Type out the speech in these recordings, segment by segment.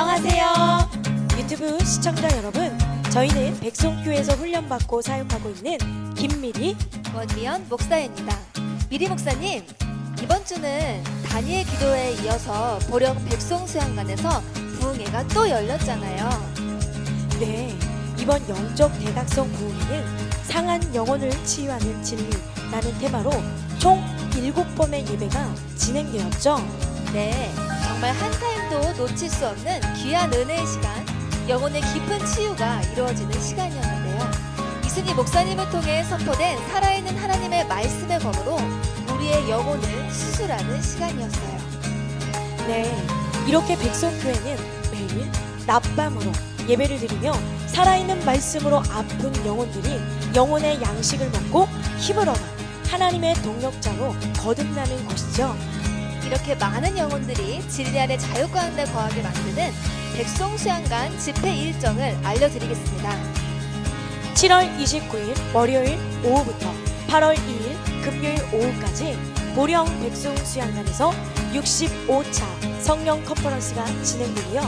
안녕하세요. 유튜브 시청자 여러분, 저희는 백송교회에서 훈련받고 사역하고 있는 김미리, 원미연 목사입니다. 미리 목사님, 이번 주는 다니엘 기도회에 이어서 보령 백송수양관에서 부흥회가 또 열렸잖아요. 네, 이번 영적 대각성 부흥회는 상한 영혼을 치유하는 진리라는 테마로 총 7번의 예배가 진행되었죠. 네, 정말 한 타임도 놓칠 수 없는 귀한 은혜의 시간, 영혼의 깊은 치유가 이루어지는 시간이었는데요. 이승희 목사님을 통해 선포된 살아있는 하나님의 말씀의 검으로 우리의 영혼을 수술하는 시간이었어요. 네, 이렇게 백송교회는 매일 낮밤으로 예배를 드리며 살아있는 말씀으로 아픈 영혼들이 영혼의 양식을 먹고 힘을 얻어 하나님의 동력자로 거듭나는 것이죠. 이렇게 많은 영혼들이 진리 안에 자유과 한을 거하게 만드는 백송수양관 집회 일정을 알려드리겠습니다. 7월 29일 월요일 오후부터 8월 2일 금요일 오후까지 보령 백송수양관에서 65차 성령 컨퍼런스가 진행되고요.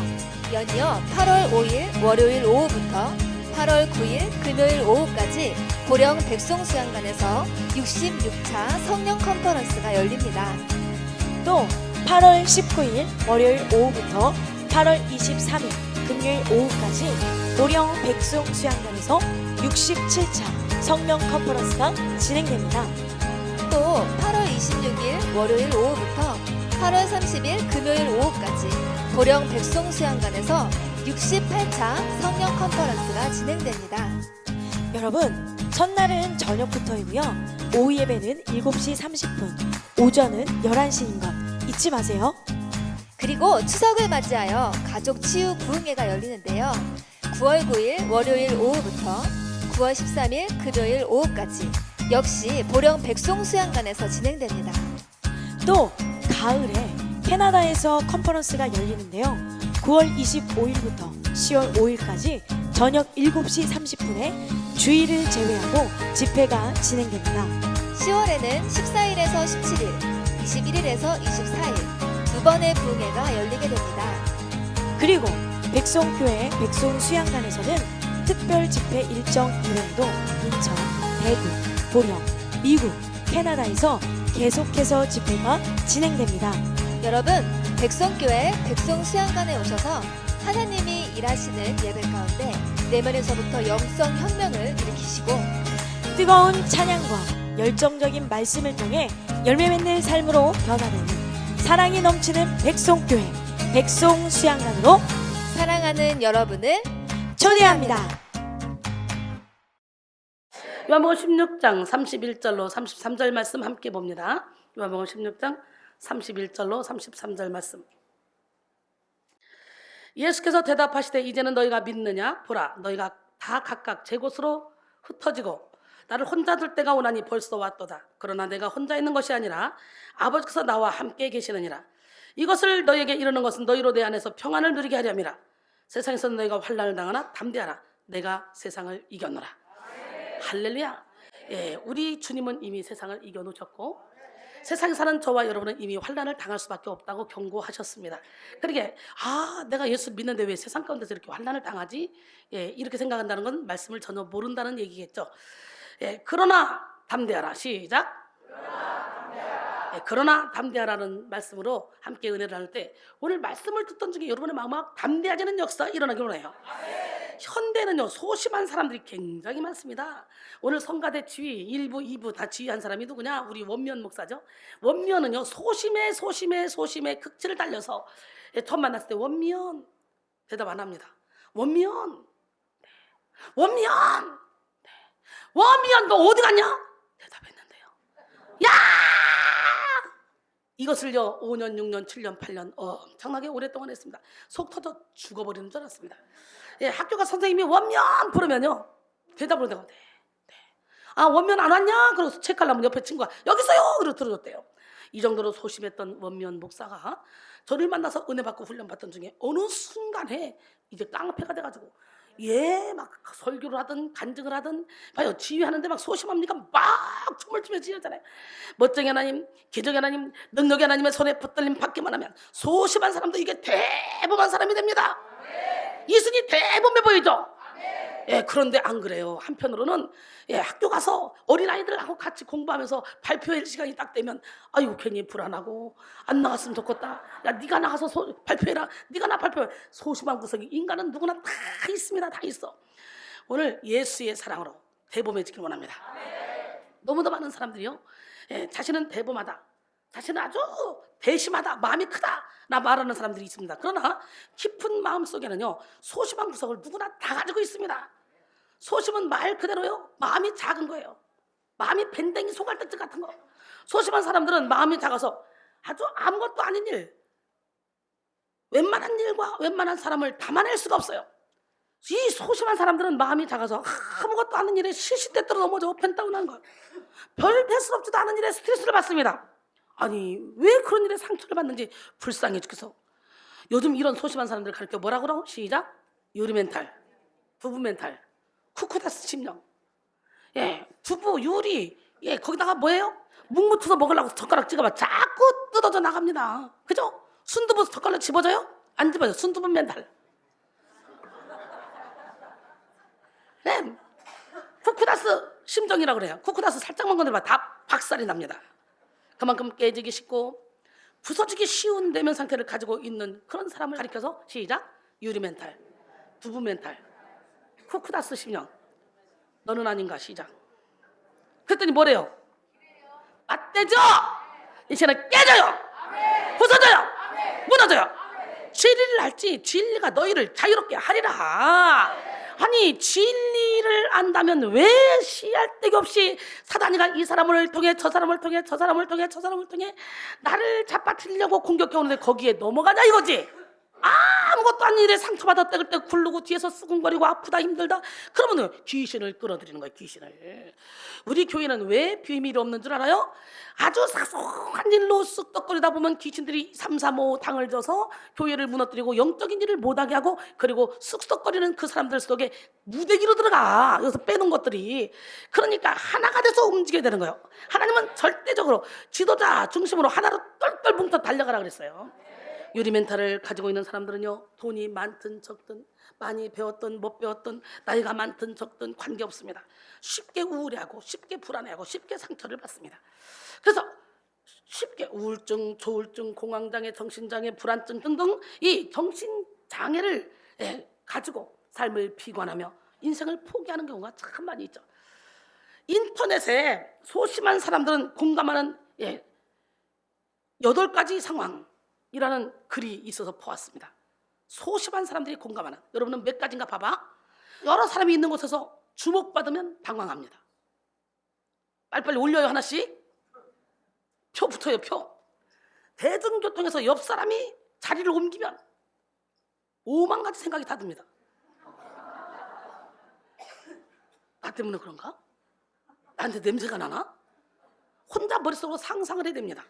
연이어 8월 5일 월요일 오후부터 8월 9일 금요일 오후까지 보령 백송수양관에서 66차 성령 컨퍼런스가 열립니다. 또 8월 19일 월요일 오후부터 8월 23일 금요일 오후까지 보령 백송수양관에서 67차 성령 컨퍼런스가 진행됩니다. 또 8월 26일 월요일 오후부터 8월 30일 금요일 오후까지 보령 백송수양관에서 68차 성령 컨퍼런스가 진행됩니다. 여러분, 첫날은 저녁부터이고요. 오후 예배는 7시 30분, 오전은 11시인 것 잊지 마세요. 그리고 추석을 맞이하여 가족 치유 부흥회가 열리는데요. 9월 9일 월요일 오후부터 9월 13일 금요일 오후까지 역시 보령 백송수양관에서 진행됩니다. 또 가을에 캐나다에서 컨퍼런스가 열리는데요. 9월 25일부터 10월 5일까지 저녁 7시 30분에 주일을 제외하고 집회가 진행됩니다. 10월에는 14일에서 17일, 21일에서 24일 두 번의 부흥회가 열리게 됩니다. 그리고 백송교회 백송수양관에서는 특별 집회 일정 이외에도 인천, 대구, 보령, 미국, 캐나다에서 계속해서 집회가 진행됩니다. 여러분, 백송교회 백송수양관에 오셔서 하나님이 일하시는 예배 가운데 내면에서부터 영성 혁명을 일으키시고 뜨거운 찬양과 열정적인 말씀을 통해 열매 맺는 삶으로 변화되는 사랑이 넘치는 백송교회 백송수양관으로 사랑하는 여러분을 초대합니다. 요한복음 16장 31절로 33절 말씀 함께 봅니다. 요한복음 16장 31절로 33절 말씀. 예수께서 대답하시되 이제는 너희가 믿느냐? 보라, 너희가 다 각각 제 곳으로 흩어지고 나를 혼자 둘 때가 오나니 벌써 왔도다. 그러나 내가 혼자 있는 것이 아니라 아버지께서 나와 함께 계시느니라. 이것을 너희에게 이르는 것은 너희로 내 안에서 평안을 누리게 하렴이라. 세상에서 너희가 환난을 당하나 담대하라. 내가 세상을 이겼노라. 할렐루야. 예, 우리 주님은 이미 세상을 이겨놓으셨고 세상에 사는 저와 여러분은 이미 환난을 당할 수밖에 없다고 경고하셨습니다. 그러게 내가 예수 믿는데 왜 세상 가운데서 이렇게 환난을 당하지? 예, 이렇게 생각한다는 건 말씀을 전혀 모른다는 얘기겠죠. 예, 그러나 담대하라. 시작. 예, 그러나 담대하라는 말씀으로 함께 은혜를 나눌 때 오늘 말씀을 듣던 중에 여러분의 마음에 담대해지는 역사가 일어나기로 해요. 현대는요, 소심한 사람들이 굉장히 많습니다. 오늘 성가대 지휘 1부, 2부 다 지휘한 사람이 누구냐? 우리 원면 목사죠. 원면은요, 소심해 극치를 달려서 처음 만났을 때 원면 대답 안 합니다. 원면, 네. 원면, 네. 원면 너 어디 갔냐? 대답했는데요. 야! 이것을요 5년, 6년, 7년, 8년 엄청나게 오랫동안 했습니다. 속 터져 죽어버리는 줄 알았습니다. 예, 학교 가 선생님이 원면 부르면요 대답을 내가 네. 원면 안 왔냐? 그래서 체크하려면 옆에 친구가 여기 있어요! 그래서 들어줬대요. 이 정도로 소심했던 원면 목사가 저를 만나서 은혜 받고 훈련 받던 중에 어느 순간에 이제 깡패가 돼가지고 막 설교를 하든 간증을 하든 봐요, 지휘하는데 막 소심합니까? 막 춤을 추며 지휘하잖아요. 멋쟁이 하나님, 기적의 하나님, 능력의 하나님의 손에 붙들림 받기만 하면 소심한 사람도 이게 대범한 사람이 됩니다. 이순이 대범해 보이죠? 그런데 안 그래요. 한편으로는 학교 가서 어린아이들하고 같이 공부하면서 발표할 시간이 딱 되면 아이고 괜히 불안하고 안 나갔으면 좋겠다. 야 네가 나가서 발표해라. 네가 나 발표해. 소심한 구석이 인간은 누구나 다 있습니다. 다 있어. 오늘 예수의 사랑으로 대범해지길 원합니다. 너무도 많은 사람들이요, 자신은 대범하다, 자신은 아주 대심하다, 마음이 크다 나 말하는 사람들이 있습니다. 그러나 깊은 마음 속에는요 소심한 구석을 누구나 다 가지고 있습니다. 소심은 말 그대로요 마음이 작은 거예요. 마음이 밴댕이 소갈딱지 같은 거. 소심한 사람들은 마음이 작아서 아주 아무것도 아닌 일, 웬만한 일과 웬만한 사람을 담아낼 수가 없어요. 이 소심한 사람들은 마음이 작아서 아무것도 아닌 일에 시시때때로 넘어져 펜다운하는 거예요. 별 대수롭지도 않은 일에 스트레스를 받습니다. 아니 왜 그런 일에 상처를 받는지 불쌍해 죽겠어. 요즘 이런 소심한 사람들 가르쳐 뭐라고 그러고? 시작. 유리 멘탈, 부부 멘탈, 쿠쿠다스 심령. 두부, 유리, 거기다가 뭐예요? 묵무쳐서 먹으려고 젓가락 찍어봐. 자꾸 뜯어져 나갑니다. 그죠? 순두부 젓가락 집어져요? 안 집어져요. 순두부 멘탈. 쿠쿠다스 심정이라고 그래요. 쿠쿠다스 살짝만 건드려봐 다 박살이 납니다. 그만큼 깨지기 쉽고 부서지기 쉬운 내면 상태를 가지고 있는 그런 사람을 가리켜서 시작. 유리 멘탈, 두부 멘탈, 쿠쿠다스 심령. 너는 아닌가? 시작. 그랬더니 뭐래요? 맞대죠? 이 시간에 깨져요. 부서져요. 무너져요. 진리를 알지 진리가 너희를 자유롭게 하리라. 아니 진리를 안다면 왜 씨알데기 없이 사단이가 이 사람을 통해 저 사람을 통해 저 사람을 통해 저 사람을 통해 나를 잡아뜨리려고 공격해 오는데 거기에 넘어가냐 이거지. 아무것도 아닌 일에 상처받아 때릴 때 굴르고 뒤에서 수근거리고 아프다 힘들다 그러면 귀신을 끌어들이는 거예요. 귀신을. 우리 교회는 왜 비밀이 없는 줄 알아요? 아주 사소한 일로 쑥덕거리다 보면 귀신들이 3, 3, 5 당을 져서 교회를 무너뜨리고 영적인 일을 못하게 하고 그리고 쑥덕거리는 그 사람들 속에 무대기로 들어가. 여기서 빼놓은 것들이. 그러니까 하나가 돼서 움직여야 되는 거예요. 하나님은 절대적으로 지도자 중심으로 하나로 똘똘 뭉쳐 달려가라 그랬어요. 유리 멘탈을 가지고 있는 사람들은요 돈이 많든 적든 많이 배웠든 못 배웠든 나이가 많든 적든 관계없습니다. 쉽게 우울해하고 쉽게 불안해하고 쉽게 상처를 받습니다. 그래서 쉽게 우울증, 조울증, 공황장애, 정신장애, 불안증 등등 이 정신장애를 가지고 삶을 비관하며 인생을 포기하는 경우가 참 많이 있죠. 인터넷에 소심한 사람들은 공감하는 8가지 상황 이라는 글이 있어서 보았습니다. 소심한 사람들이 공감하는. 여러분은 몇 가지인가 봐봐. 여러 사람이 있는 곳에서 주목받으면 당황합니다. 빨리빨리 올려요. 하나씩. 표 붙어요. 표. 대중교통에서 옆 사람이 자리를 옮기면 5만 가지 생각이 다 듭니다. 나 때문에 그런가? 나한테 냄새가 나나? 혼자 머릿속으로 상상을 해야 됩니다.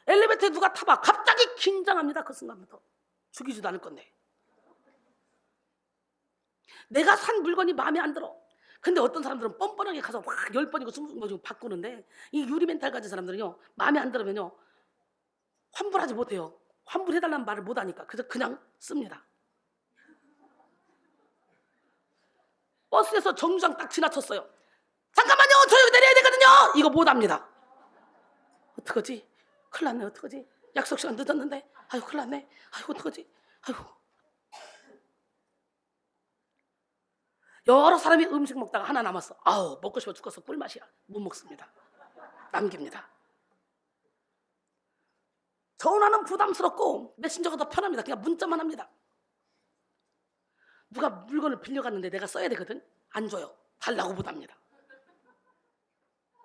엘리베이터에 누가 타봐. 갑자기 긴장합니다. 그 순간부터. 죽이지도 않을 건데. 내가 산 물건이 마음에 안 들어. 근데 어떤 사람들은 뻔뻔하게 가서 막 10번이고 20번이고 바꾸는데 이 유리 멘탈 가진 사람들은요 마음에 안 들으면요 환불하지 못해요. 환불해달라는 말을 못하니까 그래서 그냥 씁니다. 버스에서 정류장 딱 지나쳤어요. 잠깐만요. 저 여기 내려야 되거든요. 이거 못합니다. 어떡하지? 큰일 났네. 어떡하지? 약속 시간 늦었는데. 아이고 큰일 났네. 아이고 어떡하지? 아이고. 여러 사람이 음식 먹다가 하나 남았어. 아우 먹고 싶어 죽겠어. 꿀맛이야. 못 먹습니다. 남깁니다. 전화는 부담스럽고 메신저가 더 편합니다. 그냥 문자만 합니다. 누가 물건을 빌려갔는데 내가 써야 되거든. 안 줘요. 달라고 못합니다.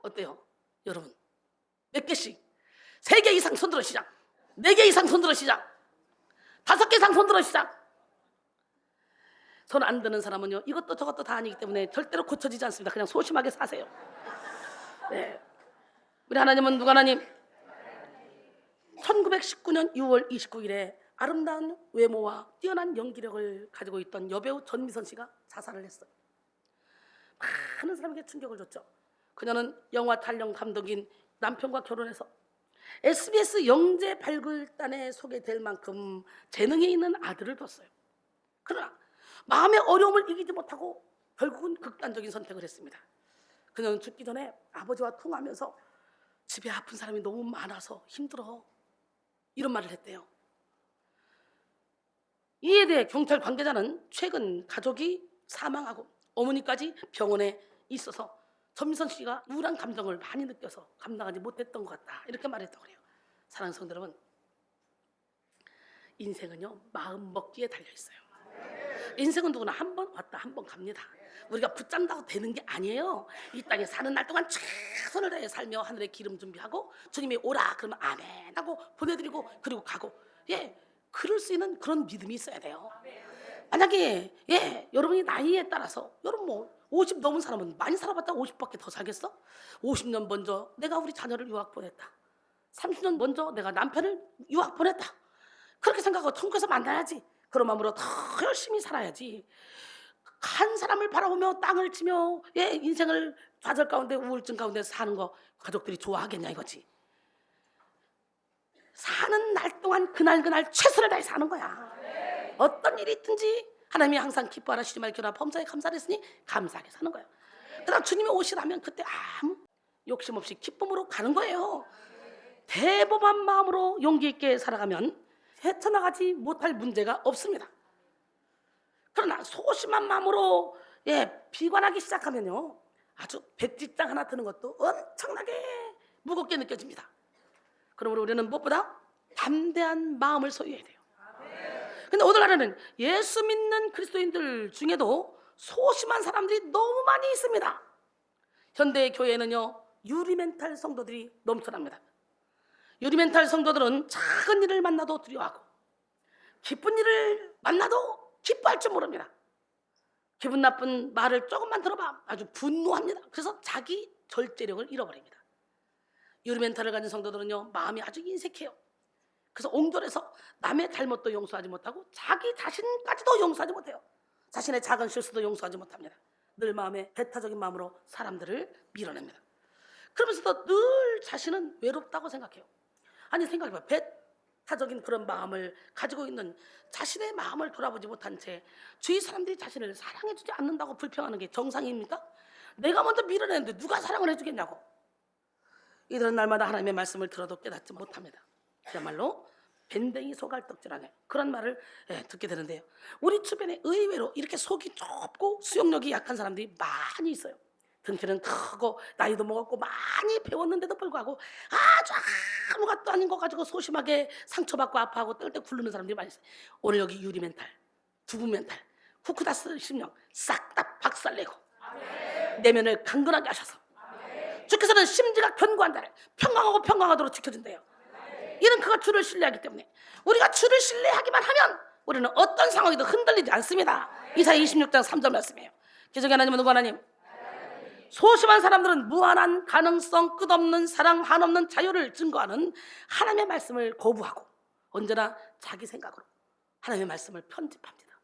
어때요? 여러분 몇 개씩 3개 이상 손들어 시작. 4개 이상 손들어 시작. 5개 이상 손들어 시작. 손 안 드는 사람은요 이것도 저것도 다 아니기 때문에 절대로 고쳐지지 않습니다. 그냥 소심하게 사세요. 네. 우리 하나님은 누가 하나님? 1919년 6월 29일에 아름다운 외모와 뛰어난 연기력을 가지고 있던 여배우 전미선 씨가 자살을 했어요. 많은 사람에게 충격을 줬죠. 그녀는 영화 촬영 감독인 남편과 결혼해서 SBS 영재 발굴단에 소개될 만큼 재능이 있는 아들을 뒀어요. 그러나 마음의 어려움을 이기지 못하고 결국은 극단적인 선택을 했습니다. 그녀는 죽기 전에 아버지와 통화하면서 집에 아픈 사람이 너무 많아서 힘들어, 이런 말을 했대요. 이에 대해 경찰 관계자는 최근 가족이 사망하고 어머니까지 병원에 있어서 전미선 씨가 우울한 감정을 많이 느껴서 감당하지 못했던 것 같다, 이렇게 말했다고 그래요. 사랑하는 성도 여러분, 인생은요 마음 먹기에 달려 있어요. 인생은 누구나 한 번 왔다 한 번 갑니다. 우리가 붙잡는다고 되는 게 아니에요. 이 땅에 사는 날 동안 최선을 다해 살며 하늘의 기름 준비하고 주님이 오라 그러면 아멘 하고 보내드리고 그리고 가고, 그럴 수 있는 그런 믿음이 있어야 돼요. 만약에 여러분이 나이에 따라서 여러분 뭐 50 넘은 사람은 많이 살아봤다 50밖에 더 살겠어? 50년 먼저 내가 우리 자녀를 유학 보냈다, 30년 먼저 내가 남편을 유학 보냈다, 그렇게 생각하고 천국에서 만나야지. 그런 마음으로 더 열심히 살아야지. 한 사람을 바라보며 땅을 치며 인생을 좌절 가운데 우울증 가운데 사는 거 가족들이 좋아하겠냐 이거지. 사는 날 동안 그날 최선을 다해 사는 거야. 어떤 일이 있든지 하나님이 항상 기뻐하라 쉬지 말고 기도하라 범사에 감사를 했으니 감사하게 사는 거야. 그다음 주님이 오시라면 그때 아무 욕심 없이 기쁨으로 가는 거예요. 대범한 마음으로 용기 있게 살아가면 헤쳐나가지 못할 문제가 없습니다. 그러나 소심한 마음으로 비관하기 시작하면요 아주 백지장 하나 드는 것도 엄청나게 무겁게 느껴집니다. 그러므로 우리는 무엇보다 담대한 마음을 소유해야 돼요. 근데 오늘날에는 예수 믿는 그리스도인들 중에도 소심한 사람들이 너무 많이 있습니다. 현대 교회에는요 유리멘탈 성도들이 넘쳐납니다. 유리멘탈 성도들은 작은 일을 만나도 두려워하고 기쁜 일을 만나도 기뻐할 줄 모릅니다. 기분 나쁜 말을 조금만 들어봐 아주 분노합니다. 그래서 자기 절제력을 잃어버립니다. 유리멘탈을 가진 성도들은요 마음이 아주 인색해요. 그래서 옹졸해서 남의 잘못도 용서하지 못하고 자기 자신까지도 용서하지 못해요. 자신의 작은 실수도 용서하지 못합니다. 늘 마음에 배타적인 마음으로 사람들을 밀어냅니다. 그러면서도 늘 자신은 외롭다고 생각해요. 아니 생각해봐, 배타적인 그런 마음을 가지고 있는 자신의 마음을 돌아보지 못한 채 주위 사람들이 자신을 사랑해주지 않는다고 불평하는 게 정상입니까? 내가 먼저 밀어내는데 누가 사랑을 해주겠냐고. 이들은 날마다 하나님의 말씀을 들어도 깨닫지 못합니다. 그야말로 밴댕이 소갈떡질하네, 그런 말을 듣게 되는데요. 우리 주변에 의외로 이렇게 속이 좁고 수용력이 약한 사람들이 많이 있어요. 등치는 크고 나이도 먹었고 많이 배웠는데도 불구하고 아주 아무것도 아닌 거 가지고 소심하게 상처받고 아파하고 떨 때 굴르는 사람들이 많이 있어요. 오늘 여기 유리멘탈, 두부멘탈, 쿠쿠다스 심령 싹 다 박살내고 내면을 강건하게 하셔서 주께서는 심지가 견고한 자를 평강하고 평강하도록 지켜준대요. 이는 그가 주를 신뢰하기 때문에 우리가 주를 신뢰하기만 하면 우리는 어떤 상황에도 흔들리지 않습니다. 이사야 26장 3절 말씀이에요. 기적의 하나님은 누구 하나님? 소심한 사람들은 무한한 가능성, 끝없는 사랑, 한없는 자유를 증거하는 하나님의 말씀을 거부하고 언제나 자기 생각으로 하나님의 말씀을 편집합니다.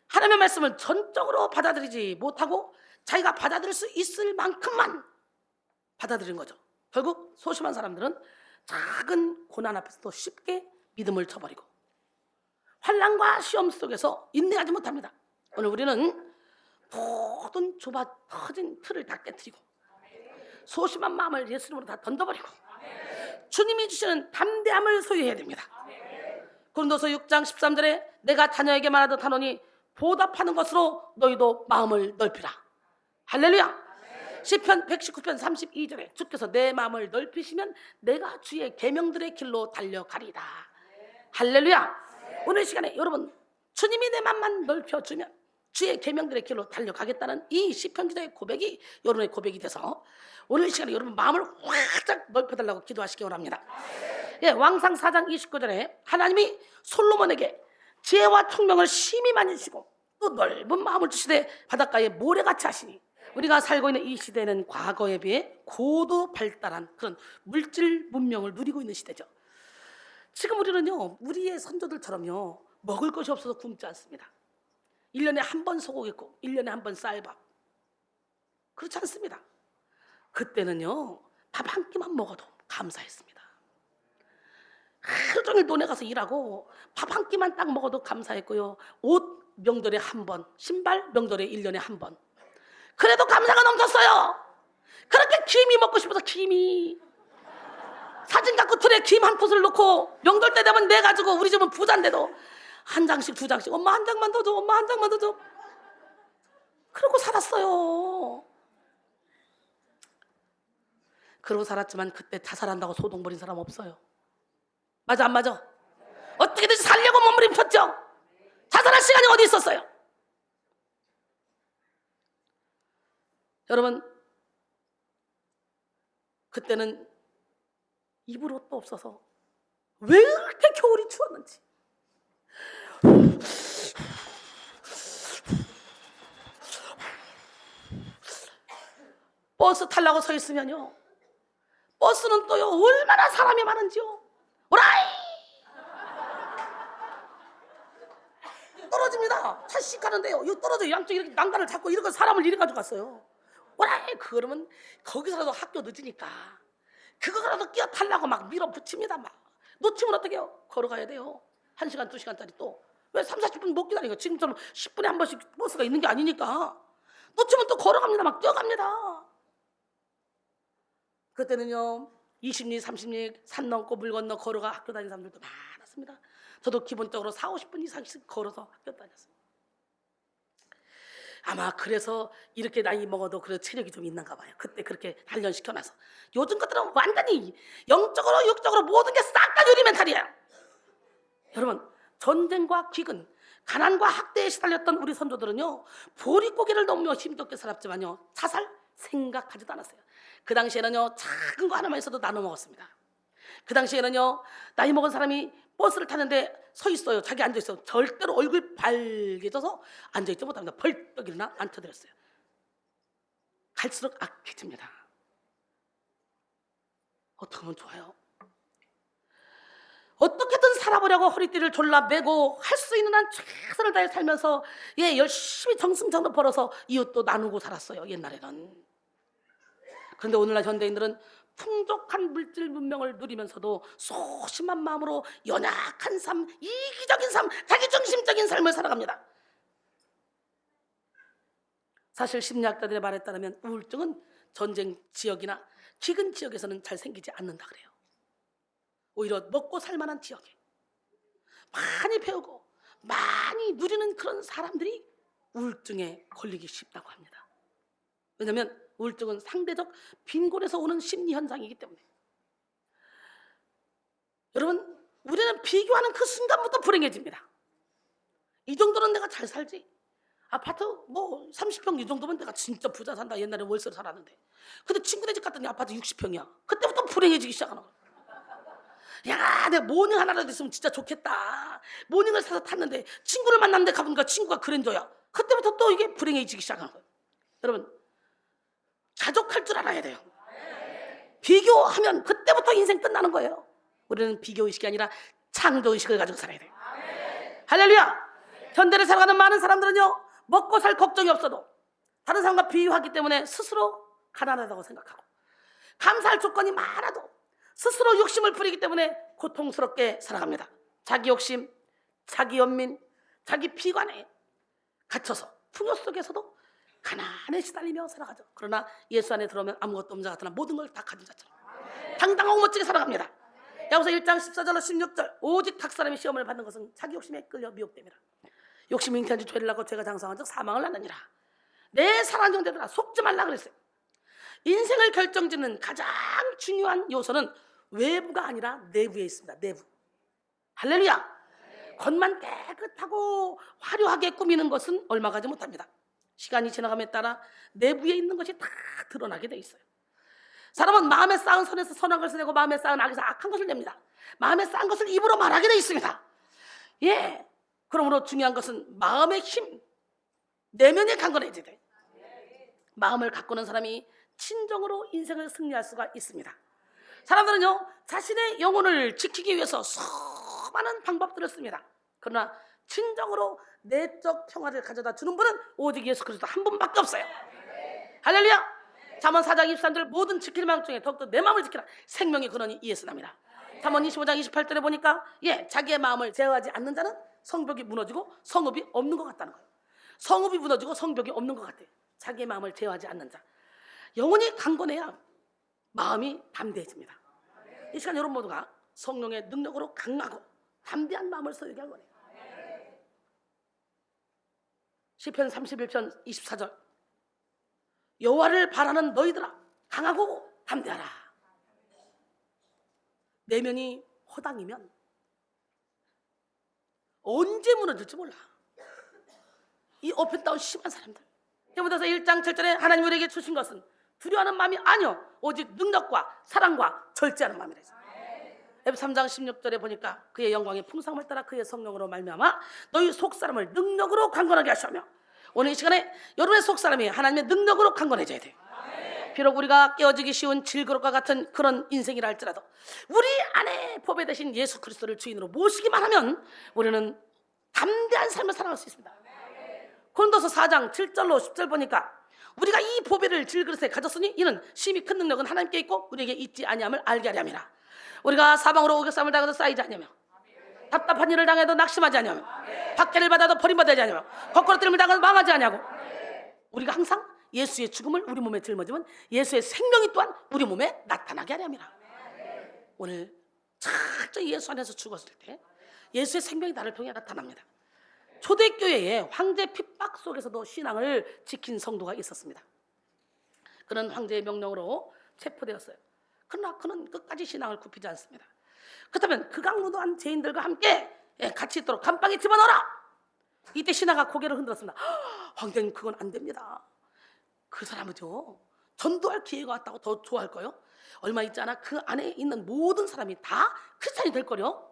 하나님의 말씀을 전적으로 받아들이지 못하고 자기가 받아들일 수 있을 만큼만 받아들이는 거죠. 결국 소심한 사람들은 작은 고난 앞에서도 쉽게 믿음을 저버리고 환난과 시험 속에서 인내하지 못합니다. 오늘 우리는 모든 좁아 터진 틀을 다 깨트리고 소심한 마음을 예수님으로 다 던져버리고 주님이 주시는 담대함을 소유해야 됩니다. 고린도서 6장 13절에 내가 자녀에게 말하듯 하노니 보답하는 것으로 너희도 마음을 넓히라. 할렐루야. 시편 119편 32절에 주께서 내 마음을 넓히시면 내가 주의 계명들의 길로 달려가리다. 할렐루야. 오늘 시간에 여러분 주님이 내 마음만 넓혀주면 주의 계명들의 길로 달려가겠다는 이 시편 기자의 고백이 여러분의 고백이 돼서 오늘 시간에 여러분 마음을 활짝 넓혀달라고 기도하시기 원합니다. 왕상 4장 29절에 하나님이 솔로몬에게 지혜와 총명을 심히 많이 주시고 또 넓은 마음을 주시되 바닷가에 모래같이 하시니 우리가 살고 있는 이 시대는 과거에 비해 고도 발달한 그런 물질 문명을 누리고 있는 시대죠. 지금 우리는요, 우리의 선조들처럼요, 먹을 것이 없어서 굶지 않습니다. 1년에 한 번 소고기 있고 1년에 한 번 쌀밥. 그렇지 않습니다. 그때는요, 밥 한 끼만 먹어도 감사했습니다. 하루 종일 논에 가서 일하고 밥 한 끼만 딱 먹어도 감사했고요. 옷 명절에 한 번, 신발 명절에 1년에 한 번. 그래도 감사가 넘쳤어요. 그렇게 김이 먹고 싶어서 김이 사진 갖고 틀에 김 한 풋을 넣고 명절 때 되면 내 가지고 우리 집은 부자인데도 한 장씩 두 장씩 엄마 한 장만 더 줘, 엄마 한 장만 더 줘. 그러고 살았어요. 그러고 살았지만 그때 자살한다고 소동 부린 사람 없어요. 맞아 안 맞아? 어떻게든지 살려고 몸부림쳤죠. 자살할 시간이 어디 있었어요? 여러분, 그때는 입을 옷도 없어서 왜 이렇게 겨울이 추웠는지. 버스 타려고 서 있으면요, 버스는 또요 얼마나 사람이 많은지요. 오라이 떨어집니다. 차씩 가는데요, 이거 떨어져요. 양쪽 이렇게 난간을 잡고 이렇게 사람을 이리 가지고 갔어요. 오라이 그러면 거기서라도 학교 늦으니까 그거라도 끼어 타려고 막 밀어붙입니다. 막 놓치면 어떻게 해요? 걸어가야 돼요. 1시간 2시간짜리 또 왜 3, 40분 못 기다리고 지금처럼 10분에 한 번씩 버스가 있는 게 아니니까 놓치면 또 걸어갑니다. 막 뛰어갑니다. 그때는요 20리 30리 산 넘고 물 건너 걸어가 학교 다니는 사람들도 많았습니다. 저도 기본적으로 4, 50분 이상씩 걸어서 학교 다녔어요. 아마 그래서 이렇게 나이 먹어도 그래 체력이 좀 있는가 봐요. 그때 그렇게 단련시켜놔서. 요즘 것들은 완전히 영적으로 육적으로 모든 게 싹 다 유리 멘탈이에요. 여러분, 전쟁과 기근, 가난과 학대에 시달렸던 우리 선조들은요 보릿고개를 넘으며 힘겹게 살았지만요 자살 생각하지도 않았어요. 그 당시에는요 작은 거 하나만 있어도 나눠 먹었습니다. 그 당시에는요 나이 먹은 사람이 버스를 타는데 서 있어요. 자기 앉아 있어. 절대로 얼굴 발개져서 앉아 있지 못합니다. 벌떡 일어나 앉혀드렸어요. 갈수록 악해집니다. 어떻게 하면 좋아요? 어떻게든 살아보려고 허리띠를 졸라 매고 할 수 있는 한 최선을 다해 살면서 열심히 정승전을 벌어서 이웃도 나누고 살았어요. 옛날에는. 그런데 오늘날 현대인들은 풍족한 물질 문명을 누리면서도 소심한 마음으로 연약한 삶, 이기적인 삶, 자기중심적인 삶을 살아갑니다. 사실 심리학자들의 말에 따르면 우울증은 전쟁 지역이나 기근 지역에서는 잘 생기지 않는다 그래요. 오히려 먹고 살만한 지역에 많이 배우고 많이 누리는 그런 사람들이 우울증에 걸리기 쉽다고 합니다. 왜냐하면 우울증은 상대적 빈곤에서 오는 심리 현상이기 때문에. 여러분, 우리는 비교하는 그 순간부터 불행해집니다. 이 정도는 내가 잘 살지. 아파트 뭐 30평 이 정도면 내가 진짜 부자 산다. 옛날에 월세로 살았는데. 근데 친구네 집 갔더니 아파트 60평이야. 그때부터 불행해지기 시작하는 거야. 야, 내가 모닝 하나라도 있으면 진짜 좋겠다. 모닝을 사서 탔는데 친구를 만났는데 가보니까 친구가 그랜저야. 그때부터 또 이게 불행해지기 시작하는 거예요. 여러분, 자족할 줄 알아야 돼요. 비교하면 그때부터 인생 끝나는 거예요. 우리는 비교의식이 아니라 창조의식을 가지고 살아야 돼요. 할렐루야. 현대를 살아가는 많은 사람들은요 먹고 살 걱정이 없어도 다른 사람과 비유하기 때문에 스스로 가난하다고 생각하고 감사할 조건이 많아도 스스로 욕심을 부리기 때문에 고통스럽게 살아갑니다. 자기 욕심, 자기 연민, 자기 비관에 갇혀서 풍요 속에서도 가난에 시달리며 살아가죠. 그러나 예수 안에 들어오면 아무것도 없는 자 같으나 모든 걸 다 가진 자처럼 당당하고 멋지게 살아갑니다. 야고보서 1장 14절로 16절 오직 탁사람이 시험을 받는 것은 자기 욕심에 끌려 미혹됩니다. 욕심이 잉태한 지 죄를 낳고 죄가 장성한 즉 사망을 낳느니라. 내 사랑하는 형제들아 속지 말라 그랬어요. 인생을 결정짓는 가장 중요한 요소는 외부가 아니라 내부에 있습니다. 내부. 할렐루야. 겉만 깨끗하고 화려하게 꾸미는 것은 얼마 가지 못합니다. 시간이 지나감에 따라 내부에 있는 것이 다 드러나게 돼 있어요. 사람은 마음에 쌓은 선에서 선한 것을 내고 마음에 쌓은 악에서 악한 것을 냅니다. 마음에 쌓은 것을 입으로 말하게 돼 있습니다. 그러므로 중요한 것은 마음의 힘, 내면에 강건해져야 돼. 마음을 가꾸는 사람이 진정으로 인생을 승리할 수가 있습니다. 사람들은요 자신의 영혼을 지키기 위해서 수많은 방법들을 씁니다. 그러나 진정으로 내적 평화를 가져다 주는 분은 오직 예수 그리스도 한 분밖에 없어요. 할렐루야. 잠언 4장 23절 모든 지킬 마음 중에 더욱더 내 마음을 지키라. 생명의 근원이 이 예수남이라. 잠언 25장 28절에 보니까 자기의 마음을 제어하지 않는 자는 성벽이 무너지고 성읍이 없는 것 같다는 거예요. 성읍이 무너지고 성벽이 없는 것 같아요. 자기의 마음을 제어하지 않는 자. 영혼이 강건해야 마음이 담대해집니다. 이 시간 여러분 모두가 성령의 능력으로 강하고 담대한 마음을 소유하게 할 거예요. 시편 31편 24절 여호와를 바라는 너희들아 강하고 담대하라. 내면이 허당이면 언제 무너질지 몰라. 이 업앤다운 심한 사람들. 디모데서 1장 7절에 하나님 우리에게 주신 것은 두려워하는 마음이 아니요 오직 능력과 사랑과 절제하는 마음이라. 에베소 3장 16절에 보니까 그의 영광의 풍성함을 따라 그의 성령으로 말미암아 너희 속사람을 능력으로 강건하게 하시며, 오늘 이 시간에 여러분의 속사람이 하나님의 능력으로 강건해져야 돼요. 비록 우리가 깨어지기 쉬운 질그릇과 같은 그런 인생이라 할지라도 우리 안에 보배 되신 예수 그리스도를 주인으로 모시기만 하면 우리는 담대한 삶을 살아갈 수 있습니다. 고린도서 4장 7절로 10절 보니까 우리가 이 보배를 질그릇에 가졌으니 이는 심히 큰 능력은 하나님께 있고 우리에게 있지 아니함을 알게 하려 함이라. 우리가 사방으로 오격삼을 당해도 쌓이지 아니하며 답답한 일을 당해도 낙심하지 아니하며 박해를 받아도 버림받지 아니하며 거꾸로 뜨림을 당해도 망하지 아니하고, 우리가 항상 예수의 죽음을 우리 몸에 짊어지면 예수의 생명이 또한 우리 몸에 나타나게 하려 함이라. 오늘 철저히 예수 안에서 죽었을 때 예수의 생명이 나를 통해 나타납니다. 초대교회에 황제 핍박 속에서도 신앙을 지킨 성도가 있었습니다. 그는 황제의 명령으로 체포되었어요. 그러나 그는 끝까지 신앙을 굽히지 않습니다. 그렇다면 극악무도한 죄인들과 함께 같이 있도록 감방에 집어넣어라. 이때 신하가 고개를 흔들었습니다. 황제님 그건 안 됩니다. 그 사람은요 전도할 기회가 왔다고 더 좋아할 거요. 얼마 있지 않아 그 안에 있는 모든 사람이 다 크리스찬이 될 거요.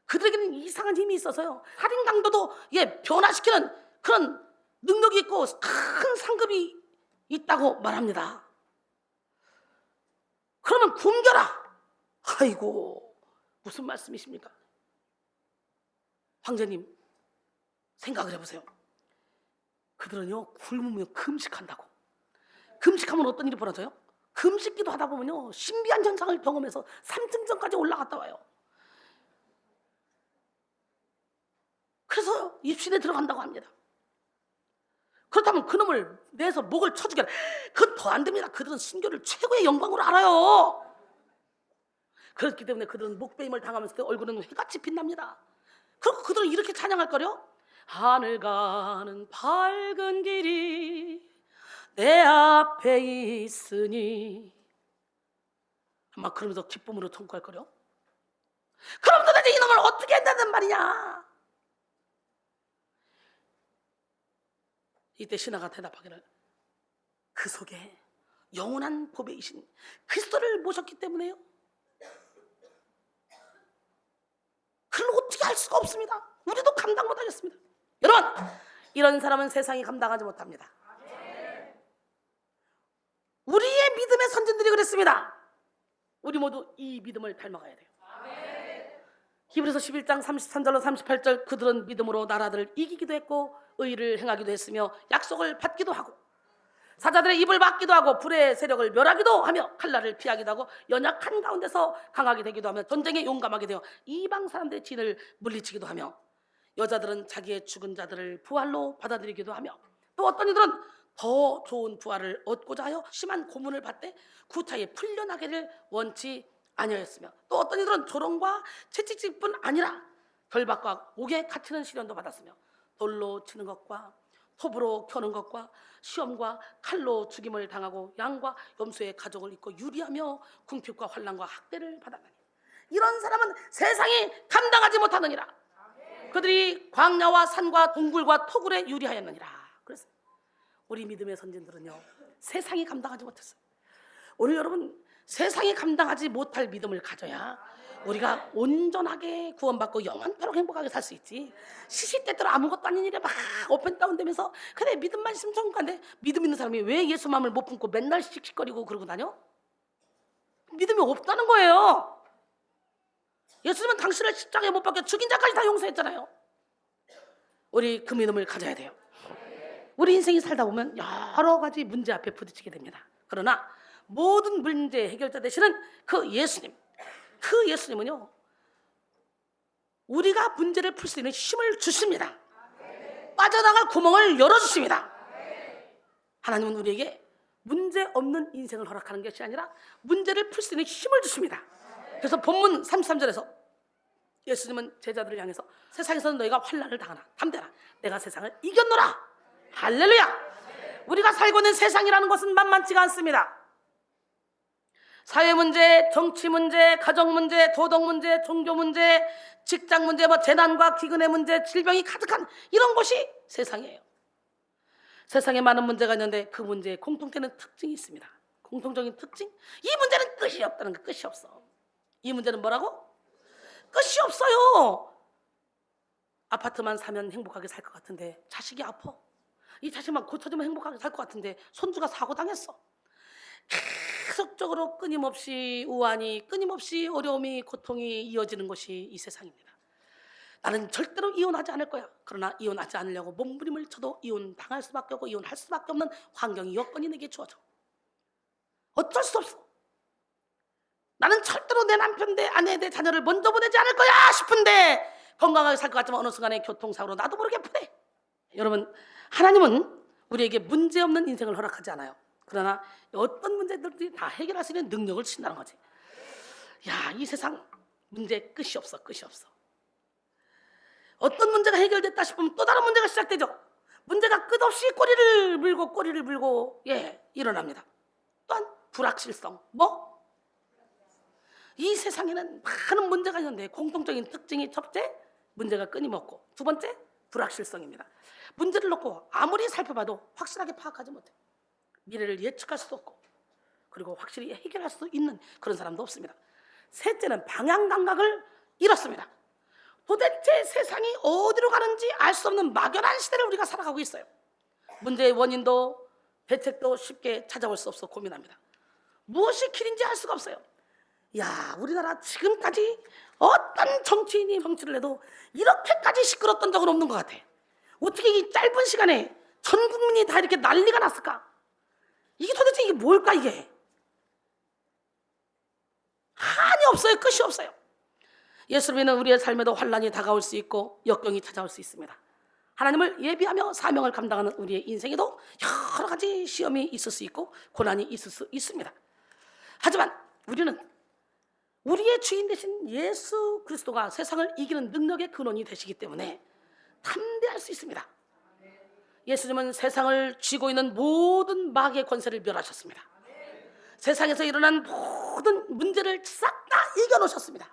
그들에게는 이상한 힘이 있어서요 살인 강도도 변화시키는 그런 능력이 있고 큰 상급이 있다고 말합니다. 그러면 굶겨라. 아이고 무슨 말씀이십니까? 황제님 생각을 해보세요. 그들은요 굶으면 금식한다고. 금식하면 어떤 일이 벌어져요? 금식기도 하다 보면요 신비한 현상을 경험해서 3등전까지 올라갔다 와요. 그래서 입신에 들어간다고 합니다. 그렇다면 그놈을 내서 목을 쳐주게, 그건 더 안 됩니다. 그들은 순교를 최고의 영광으로 알아요. 그렇기 때문에 그들은 목베임을 당하면서 얼굴은 해같이 빛납니다. 그리고 그들은 이렇게 찬양할 거요. 하늘 가는 밝은 길이 내 앞에 있으니, 아마 그러면서 기쁨으로 통곡할 거요. 그럼 도대체 이놈을 어떻게 한다는 말이냐? 이때 신하가 대답하기를 그 속에 영원한 보배이신 그리스도를 모셨기 때문에요. 그걸 어떻게 할 수가 없습니다. 우리도 감당 못하겠습니다. 여러분 이런 사람은 세상이 감당하지 못합니다. 우리의 믿음의 선진들이 그랬습니다. 우리 모두 이 믿음을 닮아가야 돼요. 히브리서 11장 33절로 38절 그들은 믿음으로 나라들을 이기기도 했고 의를 행하기도 했으며 약속을 받기도 하고 사자들의 입을 막기도 하고 불의 세력을 멸하기도 하며 칼날을 피하기도 하고 연약한 가운데서 강하게 되기도 하며 전쟁에 용감하게 되어 이방 사람들의 진을 물리치기도 하며 여자들은 자기의 죽은 자들을 부활로 받아들이기도 하며 또 어떤 이들은 더 좋은 부활을 얻고자 하여 심한 고문을 받되 구차에 풀려나기를 원치 아니었으며 또 어떤 이들은 조롱과 채찍질뿐 아니라 결박과 옥에 갇히는 시련도 받았으며 돌로 치는 것과 톱으로 켜는 것과 시험과 칼로 죽임을 당하고 양과 염소의 가족을 입고 유리하며 궁핍과 환난과 학대를 받았나니 이런 사람은 세상이 감당하지 못하느니라. 그들이 광야와 산과 동굴과 토굴에 유리하였느니라. 그래서 우리 믿음의 선진들은요 세상이 감당하지 못했어요. 오늘 여러분 세상이 감당하지 못할 믿음을 가져야 우리가 온전하게 구원받고 영원토록 행복하게 살 수 있지. 시시때때로 아무것도 아닌 일에 막 업앤다운 되면서 그래 믿음만 있으면 천국 간대. 믿음 있는 사람이 왜 예수 마음을 못 품고 맨날 씩씩거리고 그러고 다녀? 믿음이 없다는 거예요. 예수님은 당신을 십자가에 못 박혀 죽인 자까지 다 용서했잖아요. 우리 그 믿음을 가져야 돼요. 우리 인생이 살다 보면 여러 가지 문제 앞에 부딪히게 됩니다. 그러나 모든 문제 해결자 되시는 그 예수님은요, 우리가 문제를 풀 수 있는 힘을 주십니다. 빠져나갈 구멍을 열어주십니다. 하나님은 우리에게 문제 없는 인생을 허락하는 것이 아니라 문제를 풀 수 있는 힘을 주십니다. 그래서 본문 33절에서 예수님은 제자들을 향해서 세상에서는 너희가 환난을 당하나 담대라, 내가 세상을 이겼노라. 할렐루야. 우리가 살고 있는 세상이라는 것은 만만치가 않습니다. 사회 문제, 정치 문제, 가정 문제, 도덕 문제, 종교 문제, 직장 문제, 재난과 기근의 문제, 질병이 가득한 이런 것이 세상이에요. 세상에 많은 문제가 있는데 그 문제에 공통되는 특징이 있습니다. 공통적인 특징? 이 문제는 끝이 없다는 거. 끝이 없어. 이 문제는 뭐라고? 끝이 없어요. 아파트만 사면 행복하게 살 것 같은데 자식이 아파. 이 자식만 고쳐주면 행복하게 살 것 같은데 손주가 사고 당했어. 계속적으로 끊임없이 우환이, 끊임없이 어려움이, 고통이 이어지는 것이 이 세상입니다. 나는 절대로 이혼하지 않을 거야. 그러나 이혼하지 않으려고 몸부림을 쳐도 이혼 당할 수밖에 없고 이혼할 수밖에 없는 환경이, 여건이 내게 주어져. 어쩔 수 없어. 나는 절대로 내 남편 대 아내 대 자녀를 먼저 보내지 않을 거야 싶은데 건강하게 살 것 같지만 어느 순간에 교통사고로 나도 모르게 아프네. 여러분, 하나님은 우리에게 문제없는 인생을 허락하지 않아요. 그러나 어떤 문제들도 다 해결할 수 있는 능력을 주신다는 거지. 야, 이 세상 문제 끝이 없어. 끝이 없어. 어떤 문제가 해결됐다 싶으면 또 다른 문제가 시작되죠. 문제가 끝없이 꼬리를 물고 일어납니다. 또한 불확실성. 이 세상에는 많은 문제가 있는데 공통적인 특징이 첫째, 문제가 끊임없고, 두 번째, 불확실성입니다. 문제를 놓고 아무리 살펴봐도 확실하게 파악하지 못해. 미래를 예측할 수도 없고, 그리고 확실히 해결할 수 있는 그런 사람도 없습니다. 셋째는 방향 감각을 잃었습니다. 도대체 세상이 어디로 가는지 알 수 없는 막연한 시대를 우리가 살아가고 있어요. 문제의 원인도 대책도 쉽게 찾아볼 수 없어 고민합니다. 무엇이 길인지 알 수가 없어요. 야, 우리나라 지금까지 어떤 정치인이 정치를 해도 이렇게까지 시끄럽던 적은 없는 것 같아. 어떻게 이 짧은 시간에 전 국민이 다 이렇게 난리가 났을까? 이게 도대체 이게 뭘까 이게? 한이 없어요. 끝이 없어요. 예수를 믿는 우리의 삶에도 환난이 다가올 수 있고 역경이 찾아올 수 있습니다. 하나님을 예비하며 사명을 감당하는 우리의 인생에도 여러 가지 시험이 있을 수 있고 고난이 있을 수 있습니다. 하지만 우리는 우리의 주인 되신 예수 그리스도가 세상을 이기는 능력의 근원이 되시기 때문에 담대할 수 있습니다. 예수님은 세상을 쥐고 있는 모든 마귀의 권세를 멸하셨습니다. 세상에서 일어난 모든 문제를 싹 다 이겨놓으셨습니다.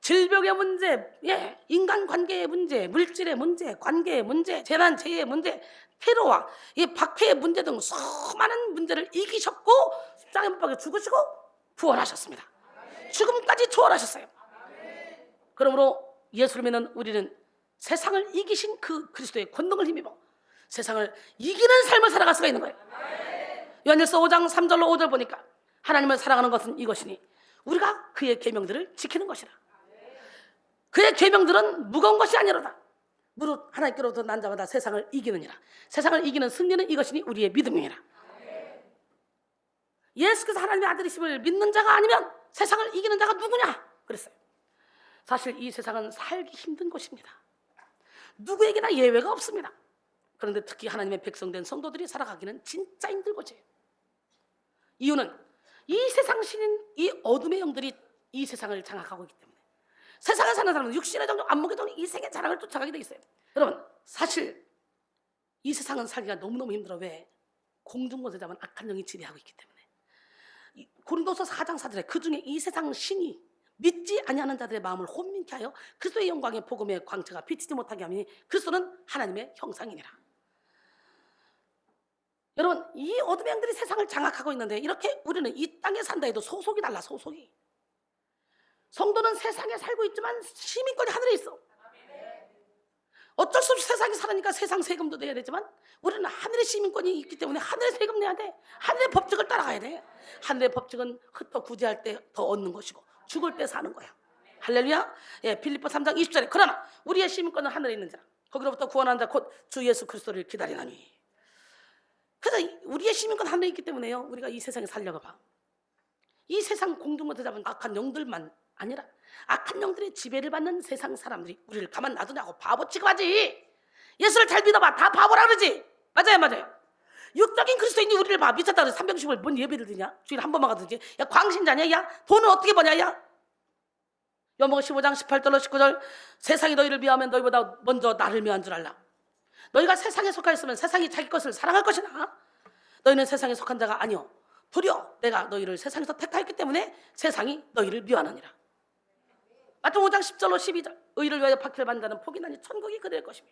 질병의 문제, 인간관계의 문제, 물질의 문제, 관계의 문제, 재난, 재해의 문제, 테러와 박해의 문제 등 수많은 문제를 이기셨고 십자가에 못 박혀 죽으시고 부활하셨습니다. 죽음까지 초월하셨어요. 그러므로 예수를 믿는 우리는 세상을 이기신 그 그리스도의 권능을 힘입어 세상을 이기는 삶을 살아갈 수가 있는 거예요. 요한일서 5장 3절로 5절 보니까 하나님을 사랑하는 것은 이것이니 우리가 그의 계명들을 지키는 것이라. 그의 계명들은 무거운 것이 아니로다. 무릇 하나님께로부터 난 자마다 세상을 이기느니라. 세상을 이기는 승리는 이것이니 우리의 믿음이라. 예수께서 하나님의 아들이심을 믿는 자가 아니면 세상을 이기는 자가 누구냐 그랬어요. 사실 이 세상은 살기 힘든 곳입니다. 누구에게나 예외가 없습니다. 그런데 특히 하나님의 백성된 성도들이 살아가기는 진짜 힘든 곳이에요. 이유는 이 세상 신인 이 어둠의 영들이 이 세상을 장악하고 있기 때문에 세상에 사는 사람은 육신의 정욕, 안목의 정욕, 이 세계 자랑을 쫓아가게 돼 있어요. 여러분, 사실 이 세상은 살기가 너무너무 힘들어. 왜? 공중곳에 잡은 악한 영이 지배하고 있기 때문에. 고린도서 4장 4절에 그중에 이 세상 신이 믿지 아니하는 자들의 마음을 혼민케 하여 그리스도의 영광의 복음의 광채가 비치지 못하게 하니 그리스도는 하나님의 형상이니라. 여러분, 이 어둠의 영들이 세상을 장악하고 있는데 이렇게 우리는 이 땅에 산다 해도 소속이 달라. 소속이. 성도는 세상에 살고 있지만 시민권이 하늘에 있어. 어쩔 수 없이 세상에 살으니까 세상 세금도 내야 되지만 우리는 하늘의 시민권이 있기 때문에 하늘의 세금 내야 돼. 하늘의 법칙을 따라가야 돼. 하늘의 법칙은 흩어 구제할 때 더 얻는 것이고 죽을 때 사는 거야. 할렐루야. 예, 빌립보 3장 20절에 그러나 우리의 시민권은 하늘에 있는 자 거기로부터 구원한 자 곧 주 예수 그리스도를 기다리나니. 그래서 우리의 시민권 하늘에 있기 때문에요. 우리가 이 세상에 살려고 봐. 이 세상 공중부터 잡은 악한 영들만 아니라 악한 영들의 지배를 받는 세상 사람들이 우리를 가만 놔두냐고 바보 취급하지. 예수를 잘 믿어봐. 다 바보라 그러지. 맞아요. 육적인 그리스도인이 우리를 봐. 미쳤다 그래. 360을 뭔 예배를 드냐? 주일에 한 번만 가든지. 야 광신자냐? 야 돈은 어떻게 버냐? 야 요한복음 15장 18절로 19절 세상이 너희를 미워하면 너희보다 먼저 나를 미워한 줄 알라. 너희가 세상에 속하였으면 세상이 자기 것을 사랑할 것이나 너희는 세상에 속한 자가 아니오. 도리어 내가 너희를 세상에서 택하였기 때문에 세상이 너희를 미워하느니라. 마태복음 5장 10절로 12절 의를 위하여 박해를 받는 자는 복이 나니 천국이 그들의 것이며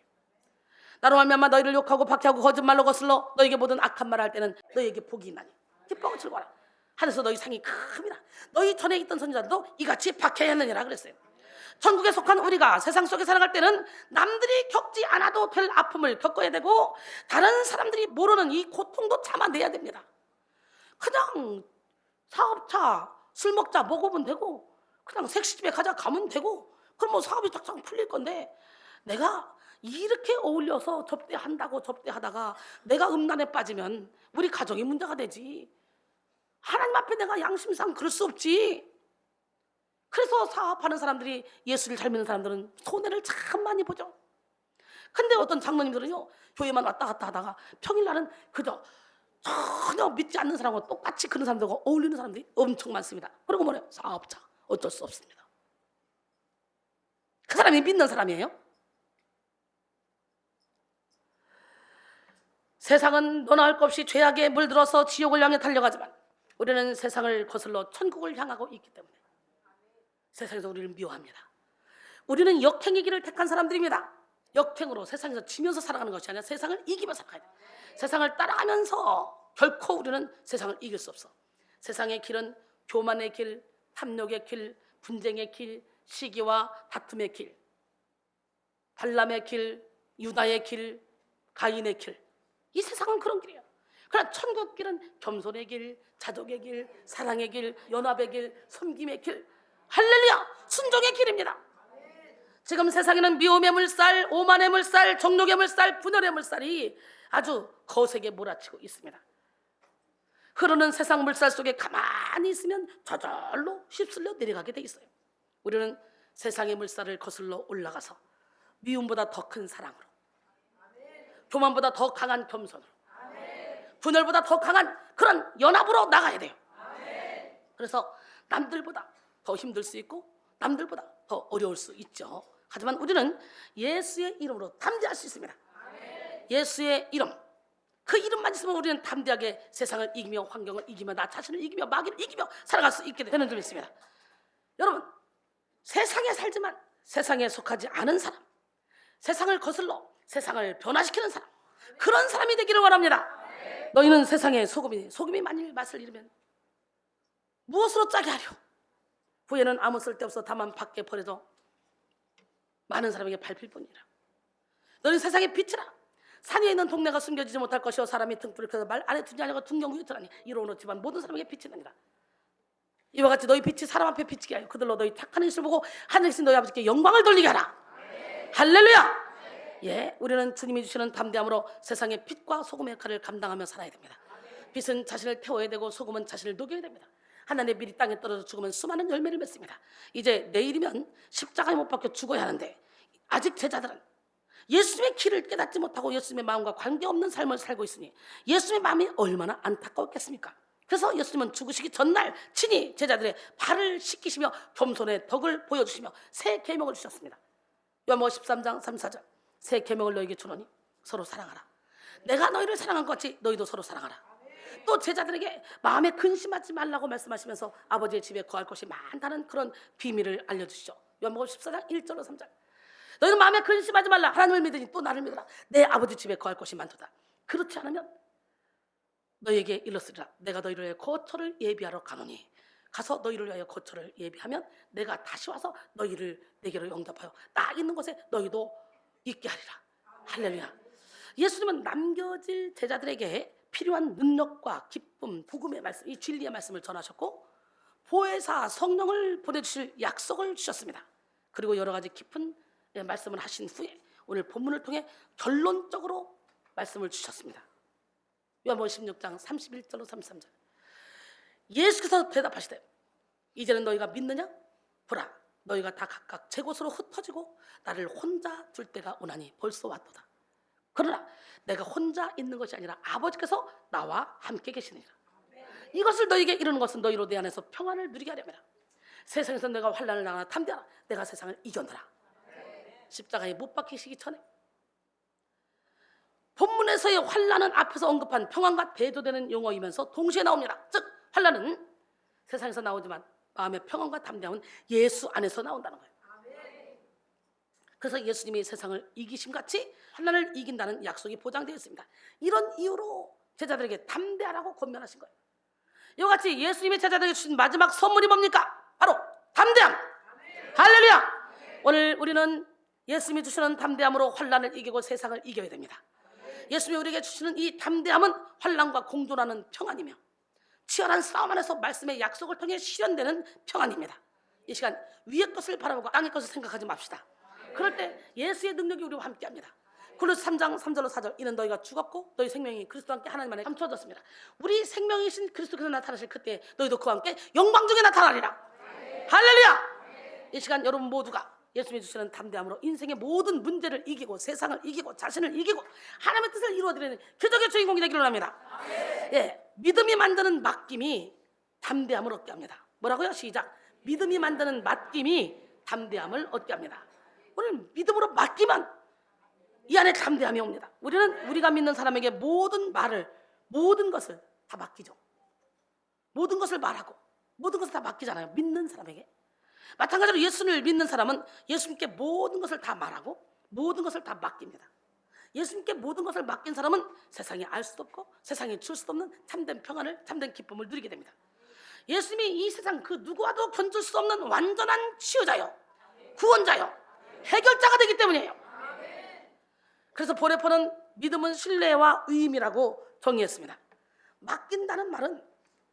나로 말미암아 너희를 욕하고 박해하고 거짓말로 거슬러 너희에게 모든 악한 말을 할 때는 너희에게 복이 나니 기뻐하고 즐거워라. 하늘에서 너희 상이 큽니다. 너희 전에 있던 선지자들도 이같이 박해했느니라 그랬어요. 천국에 속한 우리가 세상 속에 살아갈 때는 남들이 겪지 않아도 될 아픔을 겪어야 되고 다른 사람들이 모르는 이 고통도 참아내야 됩니다. 그냥 사업차 술 먹자 먹으면 되고 그냥 섹시집에 가자 가면 되고 그럼 뭐 사업이 쫙쫙 풀릴 건데 내가 이렇게 어울려서 접대하다가 내가 음란에 빠지면 우리 가정이 문제가 되지. 하나님 앞에 내가 양심상 그럴 수 없지. 그래서 사업하는 사람들이 예수를 잘 믿는 사람들은 손해를 참 많이 보죠. 근데 어떤 장로님들은요 교회만 왔다 갔다 하다가 평일날은 그저 전혀 믿지 않는 사람과 똑같이 그런 사람들과 어울리는 사람들이 엄청 많습니다. 그리고 뭐래요? 사업자 어쩔 수 없습니다. 그 사람이 믿는 사람이에요? 세상은 너나 할 것 없이 죄악에 물들어서 지옥을 향해 달려가지만 우리는 세상을 거슬러 천국을 향하고 있기 때문에 세상에서 우리를 미워합니다. 우리는 역행의 길을 택한 사람들입니다. 역행으로 세상에서 지면서 살아가는 것이 아니라 세상을 이기며 살아가야 돼. 세상을 따라가면서 결코 우리는 세상을 이길 수 없어. 세상의 길은 교만의 길, 탐욕의 길, 분쟁의 길, 시기와 다툼의 길, 발람의 길, 유다의 길, 가인의 길. 이 세상은 그런 길이에요. 그러나 천국 길은 겸손의 길, 자족의 길, 사랑의 길, 연합의 길, 섬김의 길, 할렐루야! 순종의 길입니다. 지금 세상에는 미움의 물살, 오만의 물살, 정욕의 물살, 분열의 물살이 아주 거세게 몰아치고 있습니다. 흐르는 세상 물살 속에 가만히 있으면 저절로 휩쓸려 내려가게 돼 있어요. 우리는 세상의 물살을 거슬러 올라가서 미움보다 더 큰 사랑으로, 교만보다 더 강한 겸손으로, 분열보다 더 강한 그런 연합으로 나가야 돼요. 그래서 남들보다 더 힘들 수 있고 남들보다 더 어려울 수 있죠. 하지만 우리는 예수의 이름으로 담대할 수 있습니다. 예수의 이름, 그 이름만 있으면 우리는 담대하게 세상을 이기며 환경을 이기며 나 자신을 이기며 마귀를 이기며 살아갈 수 있게 되는 줄 믿습니다. 여러분, 세상에 살지만 세상에 속하지 않은 사람, 세상을 거슬러 세상을 변화시키는 사람, 그런 사람이 되기를 원합니다. 너희는 세상의 소금이니 소금이 만일 맛을 잃으면 무엇으로 짜게 하려? 후에는 아무 쓸데없어 다만 밖에 버려져 많은 사람에게 밟힐 뿐이라. 너는 세상의 빛이라. 산 위에 있는 동네가 숨겨지지 못할 것이요 사람이 등불을 켜서 말 안에 두지 않으려고 등경 위에 이로운 어찌만 모든 사람에게 빛이 나니라. 이와 같이 너희 빛이 사람 앞에 비치게 하여 그들로 너희 착한 일을 보고 하늘이신 너희 아버지께 영광을 돌리게 하라. 할렐루야. 예, 우리는 주님이 주시는 담대함으로 세상의 빛과 소금의 역할을 감당하며 살아야 됩니다. 빛은 자신을 태워야 되고 소금은 자신을 녹여야 됩니다. 하나님의 밀이 땅에 떨어져 죽으면 수많은 열매를 맺습니다. 이제 내일이면 십자가에 못 박혀 죽어야 하는데 아직 제자들은 예수님의 길을 깨닫지 못하고 예수님의 마음과 관계없는 삶을 살고 있으니 예수님의 마음이 얼마나 안타까웠겠습니까? 그래서 예수님은 죽으시기 전날 친히 제자들의 발을 씻기시며 겸손의 덕을 보여주시며 새 계명을 주셨습니다. 요한복음 13장 34절 새 계명을 너희에게 주노니 서로 사랑하라. 내가 너희를 사랑한 것 같이 너희도 서로 사랑하라. 또 제자들에게 마음에 근심하지 말라고 말씀하시면서 아버지의 집에 거할 것이 많다는 그런 비밀을 알려주시죠. 요한복음 14장 1절로 3절 너희는 마음에 근심하지 말라. 하나님을 믿으니 또 나를 믿으라. 내 아버지 집에 거할 것이 많도다. 그렇지 않으면 너희에게 일렀으리라. 내가 너희를 위하여 거처를 예비하러 가노니 가서 너희를 위하여 거처를 예비하면 내가 다시 와서 너희를 내게로 영접하여 나 있는 곳에 너희도 있게 하리라. 할렐루야. 예수님은 남겨질 제자들에게 필요한 능력과 기쁨, 복음의 말씀, 이 진리의 말씀을 전하셨고 보혜사 성령을 보내주실 약속을 주셨습니다. 그리고 여러 가지 깊은 말씀을 하신 후에 오늘 본문을 통해 결론적으로 말씀을 주셨습니다. 요한복음 16장 31절로 33절. 예수께서 대답하시되 이제는 너희가 믿느냐? 보라, 너희가 다 각각 제 곳으로 흩어지고 나를 혼자 둘 때가 오나니 벌써 왔도다. 그러나 내가 혼자 있는 것이 아니라 아버지께서 나와 함께 계시느니라. 이것을 너희에게 이루는 것은 너희로 내 안에서 평안을 누리게 하려니라. 세상에서 내가 환난을 당하나 탐대하라. 내가 세상을 이겨노라. 십자가에 못 박히시기 전에 본문에서의 환난은 앞에서 언급한 평안과 대조되는 용어이면서 동시에 나옵니다. 즉 환난은 세상에서 나오지만 마음의 평안과 담대함은 예수 안에서 나온다는 거예요. 그래서 예수님이 세상을 이기심같이 환난을 이긴다는 약속이 보장되어 있습니다. 이런 이유로 제자들에게 담대하라고 권면하신 거예요. 이와 같이 예수님의 제자들에게 주신 마지막 선물이 뭡니까? 바로 담대함. 할렐루야. 오늘 우리는 예수님이 주시는 담대함으로 환난을 이기고 세상을 이겨야 됩니다. 예수님이 우리에게 주시는 이 담대함은 환난과 공존하는 평안이며 치열한 싸움 안에서 말씀의 약속을 통해 실현되는 평안입니다. 이 시간 위의 것을 바라보고 땅의 것을 생각하지 맙시다. 그럴 때 예수의 능력이 우리와 함께합니다. 골로새 3장 3절로 4절. 이는 너희가 죽었고 너희 생명이 그리스도와 함께 하나님 안에 감추어졌습니다. 우리 생명이신 그리스도께서 나타나실 그때 너희도 그와 함께 영광 중에 나타나리라. 할렐루야. 이 시간 여러분 모두가 예수님이 주시는 담대함으로 인생의 모든 문제를 이기고 세상을 이기고 자신을 이기고 하나님의 뜻을 이루어드리는 기적의 주인공이 되기를 원합니다. 예, 믿음이 만드는 맡김이 담대함을 얻게 합니다. 뭐라고요? 시작. 믿음이 만드는 맡김이 담대함을 얻게 합니다. 오늘 믿음으로 맡기면 이 안에 담대함이 옵니다. 우리는 우리가 믿는 사람에게 모든 말을, 모든 것을 다 맡기죠. 모든 것을 말하고 모든 것을 다 맡기잖아요. 믿는 사람에게. 마찬가지로 예수를 믿는 사람은 예수님께 모든 것을 다 말하고 모든 것을 다 맡깁니다. 예수님께 모든 것을 맡긴 사람은 세상에 알 수도 없고 세상에 줄 수도 없는 참된 평안을, 참된 기쁨을 누리게 됩니다. 예수님이 이 세상 그 누구와도 견줄 수 없는 완전한 치유자요, 구원자요, 해결자가 되기 때문이에요. 그래서 보레포는 믿음은 신뢰와 의임이라고 정의했습니다. 맡긴다는 말은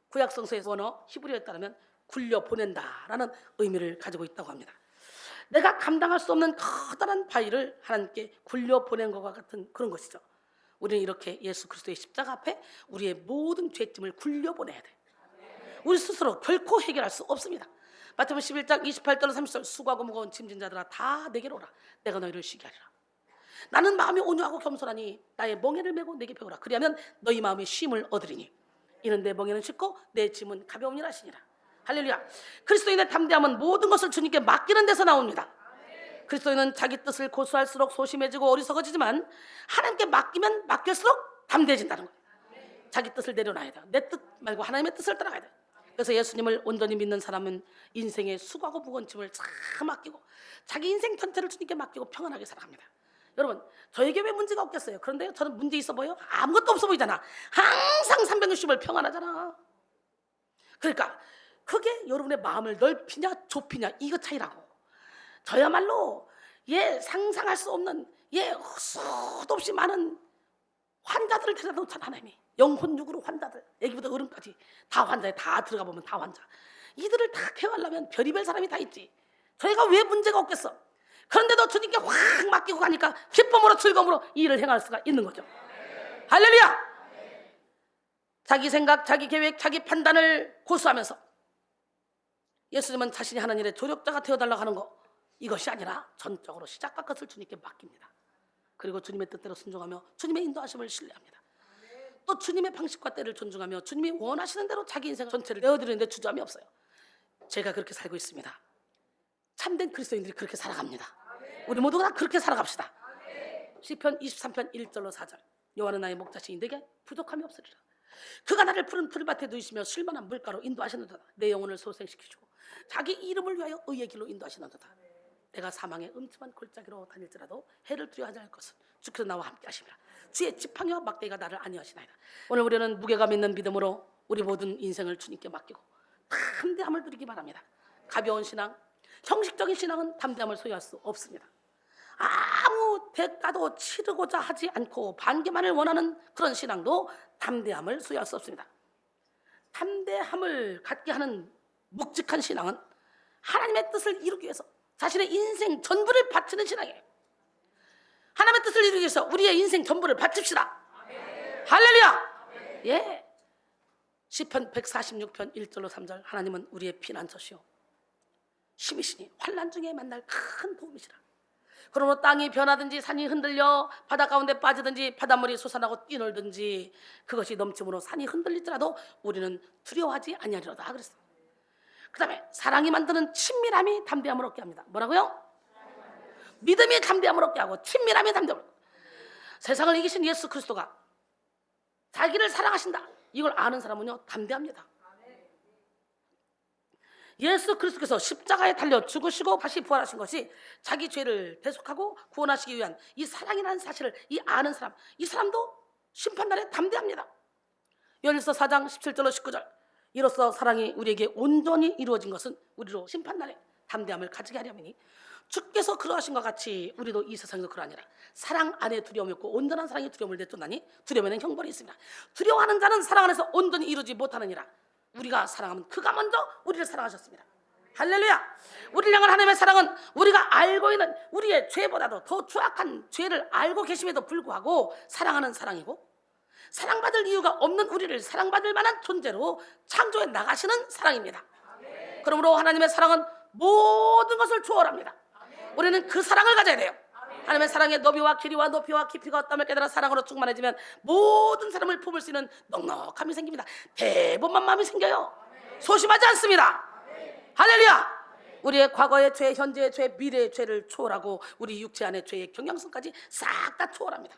구약성서의 원어 히브리어에 따르면 굴려보낸다라는 의미를 가지고 있다고 합니다. 내가 감당할 수 없는 커다란 바위를 하나님께 굴려보낸 것과 같은 그런 것이죠. 우리는 이렇게 예수 그리스도의 십자가 앞에 우리의 모든 죄짐을 굴려보내야 돼. 우리 스스로 결코 해결할 수 없습니다. 마태복음 11장 28절로 30절. 수고하고 무거운 짐진 자들아 다 내게로 오라. 내가 너희를 쉬게 하리라. 나는 마음이 온유하고 겸손하니 나의 멍에를 메고 내게 배우라. 그리하면 너희 마음이 쉼을 얻으리니 이는 내 멍에는 쉽고 내 짐은 가벼우니라 하시니라. 할렐루야. 그리스도인의 담대함은 모든 것을 주님께 맡기는 데서 나옵니다. 그리스도인은 자기 뜻을 고수할수록 소심해지고 어리석어지지만 하나님께 맡기면 맡길수록 담대해진다는 거예요. 자기 뜻을 내려놔야 돼요. 내 뜻 말고 하나님의 뜻을 따라가야 돼요. 그래서 예수님을 온전히 믿는 사람은 인생의 수고하고 무거운 짐을 다 맡기고 자기 인생 전체를 주님께 맡기고 평안하게 살아갑니다. 여러분, 저에게 왜 문제가 없겠어요? 그런데 저는 문제 있어 보여? 아무것도 없어 보이잖아. 항상 360을 평안하잖아. 그러니까 그게 여러분의 마음을 넓히냐 좁히냐 이거 차이라고. 저야말로 상상할 수 없는 수도 없이 많은 환자들을 데려다 놓잖아. 하나님이 영혼 육으로 환자들, 애기부터 어른까지 다 환자에 다 들어가 보면 다 환자. 이들을 다 케어하려면 별의별 사람이 다 있지. 저희가 왜 문제가 없겠어? 그런데도 주님께 확 맡기고 가니까 기쁨으로 즐거움으로 이 일을 행할 수가 있는 거죠. 할렐루야. 자기 생각, 자기 계획, 자기 판단을 고수하면서 예수님은 자신이 하는 일에 조력자가 되어달라고 하는 거, 이것이 아니라 전적으로 시작과 끝을 주님께 맡깁니다. 그리고 주님의 뜻대로 순종하며 주님의 인도하심을 신뢰합니다. 또 주님의 방식과 때를 존중하며 주님이 원하시는 대로 자기 인생 전체를 내어드리는데 주저함이 없어요. 제가 그렇게 살고 있습니다. 참된 그리스도인들이 그렇게 살아갑니다. 우리 모두가 다 그렇게 살아갑시다. 시편 23편 1절로 4절. 여호와는 나의 목자시니 내게 부족함이 없으리라. 그가 나를 푸른 풀밭에 두시며 쉴만한 물가로 인도하시는도다. 내 영혼을 소생시키시고 자기 이름을 위하여 의의 길로 인도하시는도다. 내가 사망의 음침한 골짜기로 다닐지라도 해를 두려워하지 않을 것은 주께서 나와 함께 하시리라. 주의 지팡이와 막대기가 나를 안위하시나이다. 오늘 우리는 무게감 있는 믿음으로 우리 모든 인생을 주님께 맡기고 담대함을 누리기 바랍니다. 가벼운 신앙, 형식적인 신앙은 담대함을 소유할 수 없습니다. 아무 대가도 치르고자 하지 않고 반기만을 원하는 그런 신앙도 담대함을 수여할 수 없습니다. 담대함을 갖게 하는 묵직한 신앙은 하나님의 뜻을 이루기 위해서 자신의 인생 전부를 바치는 신앙이에요. 하나님의 뜻을 이루기 위해서 우리의 인생 전부를 바칩시다. 할렐루야. 예. 시편 146편 1절로 3절. 하나님은 우리의 피난처시오 힘이시니 환난 중에 만날 큰 도움이시라. 그러므로 땅이 변하든지 산이 흔들려 바다 가운데 빠지든지 바닷물이 솟아나고 뛰놀든지 그것이 넘침으로 산이 흔들리더라도 우리는 두려워하지 아니하리로다 그랬어요. 그 다음에 사랑이 만드는 친밀함이 담대함을 얻게 합니다. 뭐라고요? 믿음이 담대함을 얻게 하고 친밀함이 담대함을 얻게. 세상을 이기신 예수 그리스도가 자기를 사랑하신다 이걸 아는 사람은요 담대합니다. 예수 그리스도께서 십자가에 달려 죽으시고 다시 부활하신 것이 자기 죄를 대속하고 구원하시기 위한 이 사랑이라는 사실을 이 아는 사람, 이 사람도 심판날에 담대합니다. 요한일서 4장 17절로 19절. 이로써 사랑이 우리에게 온전히 이루어진 것은 우리로 심판날에 담대함을 가지게 하려니 주께서 그러하신 것 같이 우리도 이 세상에서 그러하니라. 사랑 안에 두려움이 없고 온전한 사랑이 두려움을 내쫓나니 두려움에는 형벌이 있습니다. 두려워하는 자는 사랑 안에서 온전히 이루지 못하느니라. 우리가 사랑하면 그가 먼저 우리를 사랑하셨습니다. 할렐루야. 우리를 향한 하나님의 사랑은 우리가 알고 있는 우리의 죄보다도 더 추악한 죄를 알고 계심에도 불구하고 사랑하는 사랑이고, 사랑받을 이유가 없는 우리를 사랑받을 만한 존재로 창조해 나가시는 사랑입니다. 그러므로 하나님의 사랑은 모든 것을 초월합니다. 우리는 그 사랑을 가져야 돼요. 하나님의 사랑의 너비와 길이와 높이와 깊이가 어떠함을 깨달아 사랑으로 충만해지면 모든 사람을 품을 수 있는 넉넉함이 생깁니다. 대범한 마음이 생겨요. 소심하지 않습니다. 할렐루야. 우리의 과거의 죄, 현재의 죄, 미래의 죄를 초월하고 우리 육체 안의 죄의 경향성까지 싹 다 초월합니다.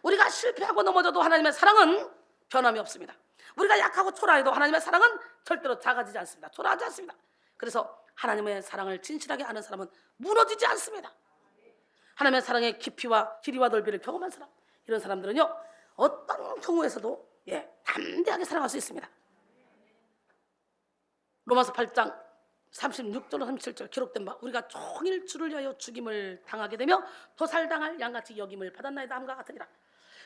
우리가 실패하고 넘어져도 하나님의 사랑은 변함이 없습니다. 우리가 약하고 초라해도 하나님의 사랑은 절대로 작아지지 않습니다. 초라하지 않습니다. 그래서 하나님의 사랑을 진실하게 아는 사람은 무너지지 않습니다. 하나님의 사랑의 깊이와 길이와 넓이를 경험한 사람, 이런 사람들은요 어떤 경우에서도 담대하게 사랑할 수 있습니다. 로마서 8장 36절로 37절 기록된 바 우리가 종일 주를 위하여 죽임을 당하게 되며 도살당할 양같이 여김을 받았나이다 함과 같으니라.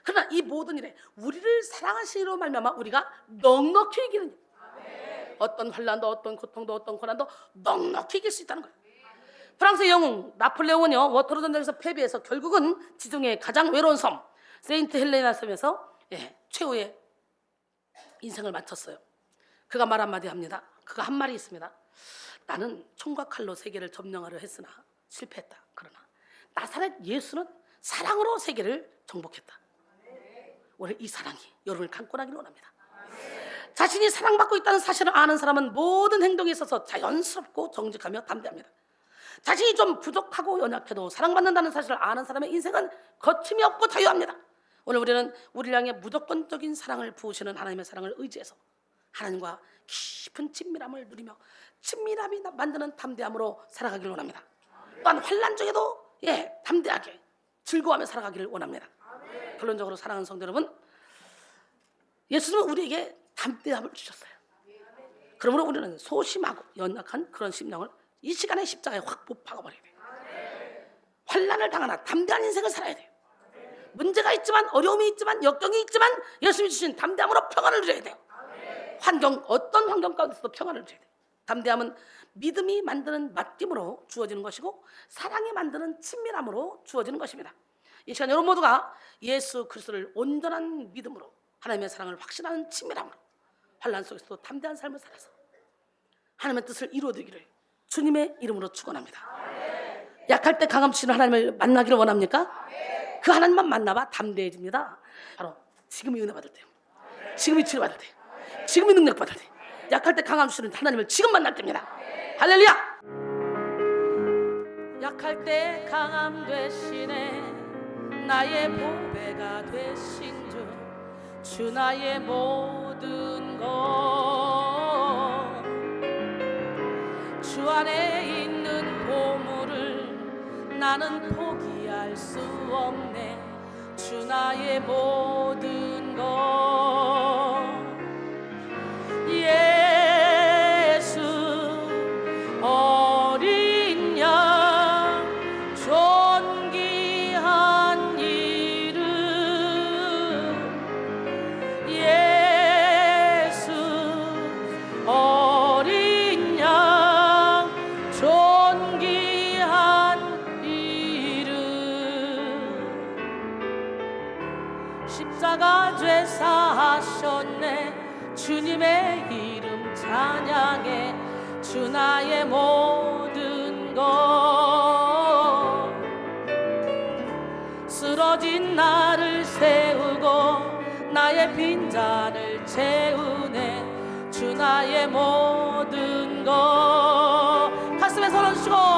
그러나 이 모든 일에 우리를 사랑하시기로 말미암아 우리가 넉넉히 이기는 일. 어떤 환난도 어떤 고통도 어떤 고난도 넉넉히 이길 수 있다는 거예요. 프랑스의 영웅 나폴레옹은요 워터루 전쟁에서 패배해서 결국은 지중해의 가장 외로운 섬 세인트 헬레나 섬에서 최후의 인생을 마쳤어요. 그가 말 한마디 합니다. 그가 한 말이 있습니다. 나는 총과 칼로 세계를 점령하려 했으나 실패했다. 그러나 나사렛 예수는 사랑으로 세계를 정복했다. 오늘 이 사랑이 여러분을 강권하기를 원합니다. 자신이 사랑받고 있다는 사실을 아는 사람은 모든 행동에 있어서 자연스럽고 정직하며 담대합니다. 자신이 좀 부족하고 연약해도 사랑받는다는 사실을 아는 사람의 인생은 거침이 없고 자유합니다. 오늘 우리는 우리를 향해 무조건적인 사랑을 부으시는 하나님의 사랑을 의지해서 하나님과 깊은 친밀함을 누리며 친밀함이 만드는 담대함으로 살아가기를 원합니다. 또한 환난 중에도 담대하게 즐거워하며 살아가기를 원합니다. 결론적으로 사랑하는 성도 여러분, 예수님은 우리에게 담대함을 주셨어요. 그러므로 우리는 소심하고 연약한 그런 심령을 이 시간에 십자가에 확 박아버려야 돼요. 환난을 당하나 담대한 인생을 살아야 돼요. 문제가 있지만 어려움이 있지만 역경이 있지만 예수님이 주신 담대함으로 평안을 누려야 돼요. 어떤 환경 가운데서도 평안을 누려야 돼요. 담대함은 믿음이 만드는 맡김으로 주어지는 것이고 사랑이 만드는 친밀함으로 주어지는 것입니다. 이 시간 여러분 모두가 예수 그리스도를 온전한 믿음으로 하나님의 사랑을 확신하는 친밀함으로 환난 속에서도 담대한 삶을 살아서 하나님의 뜻을 이루어드리기를 주님의 이름으로 축원합니다. 약할 때 강함 주시는 하나님을 만나기를 원합니까? 그 하나님만 만나봐 담대해집니다. 바로 지금이 은혜 받을 때요. 지금이 치료 받을 때요. 지금이 능력 받을 때. 약할 때 강함 주시는 하나님을 지금 만날 때입니다. 할렐루야. 약할 때 강함 되시네 나의 보배가 되신 주 나의 모든 것 주 안에 있는 보물을 나는 포기할 수 없네 주 나의 모든 것 예수 어린 양 존귀 십자가 죄 사하셨네. 주님의 이름 찬양해. 주 나의 모든 것. 쓰러진 나를 세우고 나의 빈잔을 채우네. 주 나의 모든 것. 가슴에 손 얹으시고